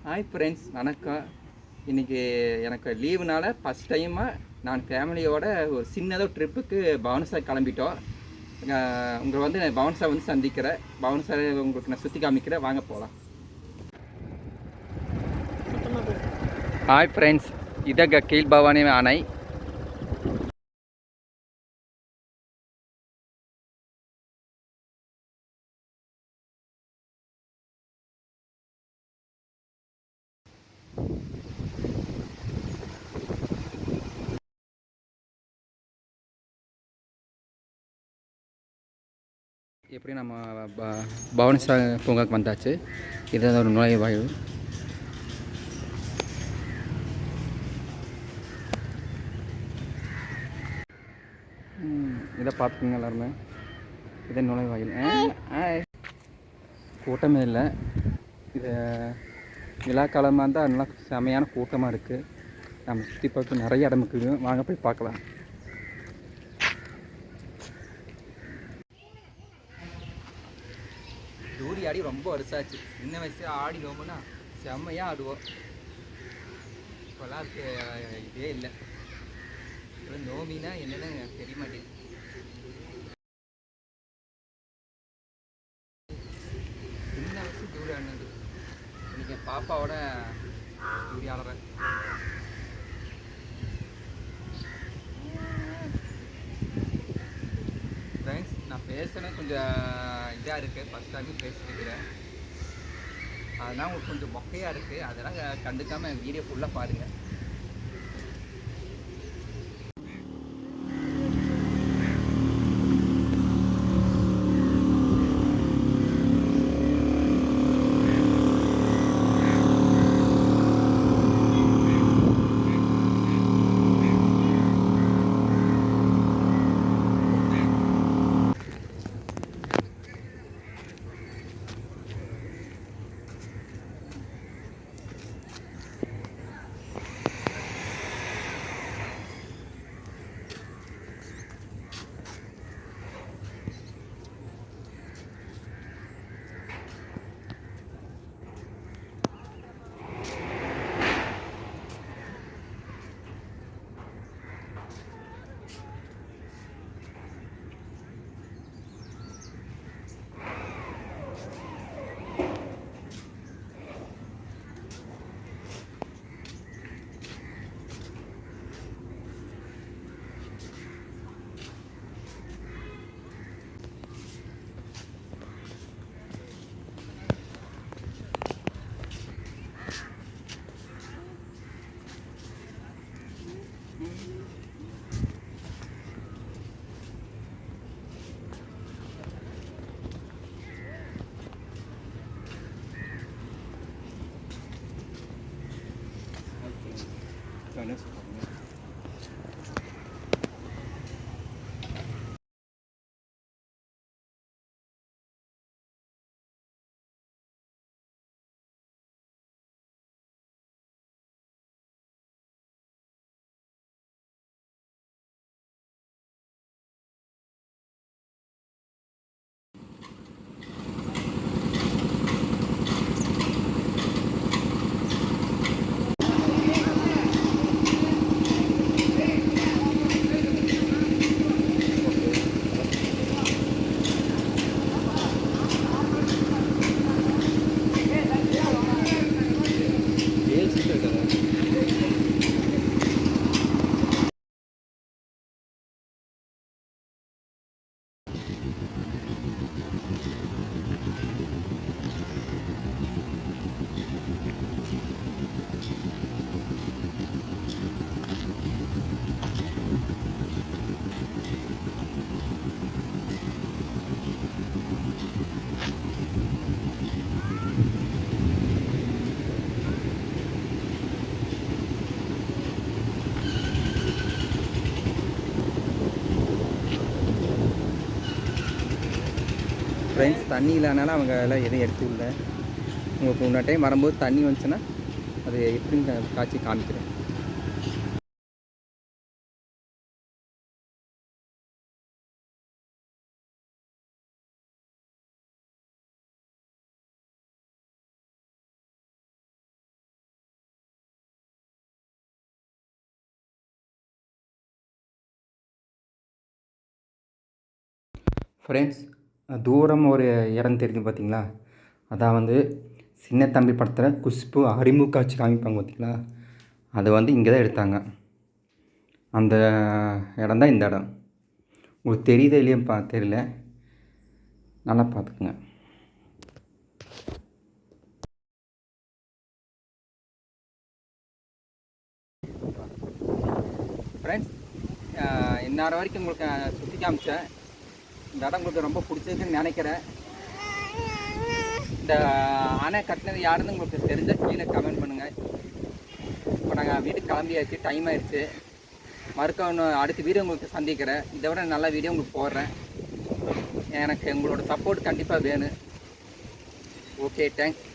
Hi friends, வணக்கம். இன்றைக்கி எனக்கு லீவுனால ஃபஸ்ட் டைமாக நான் ஃபேமிலியோட ஒரு சின்னதாக ட்ரிப்புக்கு பவனசார் கிளம்பிட்டோம். உங்களை வந்து பவனசார் வந்து சந்திக்கிறேன். பவனசார் உங்களுக்கு நான் சுற்றி காமிக்கிறேன், வாங்க போகலாம். ஹாய் ஃப்ரெண்ட்ஸ், இதாக கீழ்பவானி அணை. எப்படி நம்ம பவனசார் பூங்காக்கு வந்தாச்சு. இதுதான் ஒரு நுழைவாயில். இதை பார்த்துக்கோங்க எல்லாருமே. இதை நுழைவாயில். கூட்டமே இல்லை. இது விழாக்காலமாக இருந்தால் நல்லா செமையான கூட்டமாக இருக்குது. நம்ம சுற்றி பார்க்க நிறைய இடம் இருக்குது, வாங்க போய் பார்க்கலாம். தூரி ஆடி ரொம்ப வருஷாச்சு. சின்ன வயசு ஆடி நோம்புனா செம்மையாக ஆடுவோம். இப்போல்லாம் அதுக்கு இதே இல்லை. இப்போ நோம்பினா என்னென்னு தெரிய மாட்டேங்குது. சின்ன வயசு தூரி ஆடினது. இன்னைக்கு என் பாப்பாவோட தூரி ஆடுறேன். ஃப்ரெண்ட்ஸ், நான் பேசுனேன் கொஞ்சம் இதாக இருக்குது. ஃபஸ்ட் டைம் பேசிட்டுருக்கிறேன், அதனால் உங்களுக்கு கொஞ்சம் மொக்கையாக இருக்குது. அதெல்லாம் கண்டுக்காமல் வீடியோ ஃபுல்லாக பாருங்கள். ஃப்ரெண்ட்ஸ், தண்ணி இல்லைனாலும் அவங்க எல்லாம் எதுவும் எடுத்து இல்லை. உங்களுக்கு இன்னொரு டைம் வரும்போது தண்ணி வந்துச்சுன்னா அது எப்படின்னு காட்சி காமிக்கிறேன். ஃப்ரெண்ட்ஸ், தூரம் ஒரு இடம் தெரியுது பார்த்தீங்களா? அதான் வந்து சின்ன தம்பி படத்தில் குஷ்பு அறிமுக காட்சி காமிப்பாங்க பார்த்தீங்களா? அது வந்து இங்கே தான் எடுத்தாங்க. அந்த இடம் தான் இந்த இடம். உங்களுக்கு தெரியுதா இல்லையா தெரியல, நல்லா பார்த்துக்குங்க. ஃப்ரெண்ட்ஸ், இந்நேரம் வரைக்கும் உங்களுக்கு சுற்றி காமிச்சேன். இந்த இடம் உங்களுக்கு ரொம்ப பிடிச்சிருக்குன்னு நினைக்கிறேன். இந்த அணை கட்டினது யாருன்னு உங்களுக்கு தெரிஞ்சால் கீழே கமெண்ட் பண்ணுங்கள். இப்போ நாங்கள் வீட்டுக்கு கிளம்பியாச்சு, டைம் ஆயிடுச்சு. மறுக்க ஒன்று அடுத்த வீடியோ உங்களுக்கு சந்திக்கிறேன். இதை விட நல்ல வீடியோ உங்களுக்கு போடுறேன். எனக்கு உங்களோட சப்போர்ட் கண்டிப்பாக வேணும். Okay, thanks.